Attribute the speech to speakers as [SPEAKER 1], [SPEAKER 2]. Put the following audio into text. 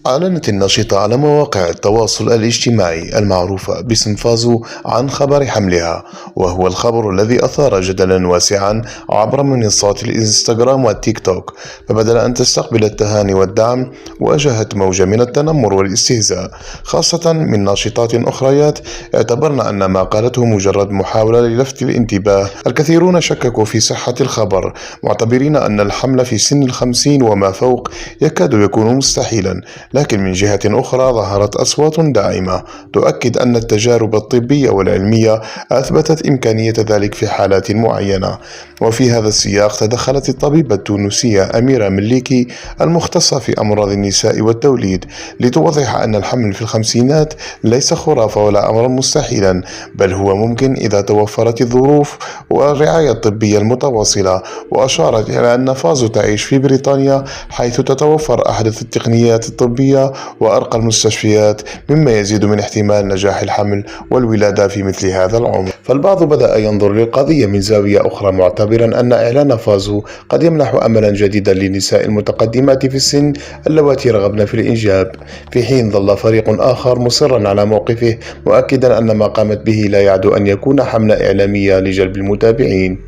[SPEAKER 1] أعلنت الناشطة على مواقع التواصل الاجتماعي المعروفة باسم فازو عن خبر حملها، وهو الخبر الذي أثار جدلا واسعا عبر منصات الإنستغرام والتيك توك. فبدل أن تستقبل التهاني والدعم، واجهت موجة من التنمر والاستهزاء، خاصة من ناشطات أخريات اعتبرن أن ما قالته مجرد محاولة للفت الانتباه. الكثيرون شككوا في صحة الخبر، معتبرين أن الحمل في سن 50 وما فوق يكاد يكون مستحيلا. لكن من جهة أخرى ظهرت أصوات داعمة تؤكد أن التجارب الطبية والعلمية أثبتت إمكانية ذلك في حالات معينة. وفي هذا السياق تدخلت الطبيبة التونسية أميرة مليكي المختصة في أمراض النساء والتوليد لتوضح أن الحمل في الخمسينات ليس خرافة ولا أمرا مستحيلا، بل هو ممكن إذا توفرت الظروف والرعاية الطبية المتواصلة. وأشارت إلى أن فازو تعيش في بريطانيا، حيث تتوفر أحدث التقنيات الطبية وأرقى المستشفيات، مما يزيد من احتمال نجاح الحمل والولادة في مثل هذا العمر. فالبعض بدأ ينظر للقضية من زاوية أخرى، معتبرا أن إعلان فازو قد يمنح أملا جديدا للنساء المتقدمات في السن اللواتي رغبن في الإنجاب، في حين ظل فريق آخر مصرا على موقفه، مؤكدا أن ما قامت به لا يعد أن يكون حملة إعلامية لجلب المتابعين.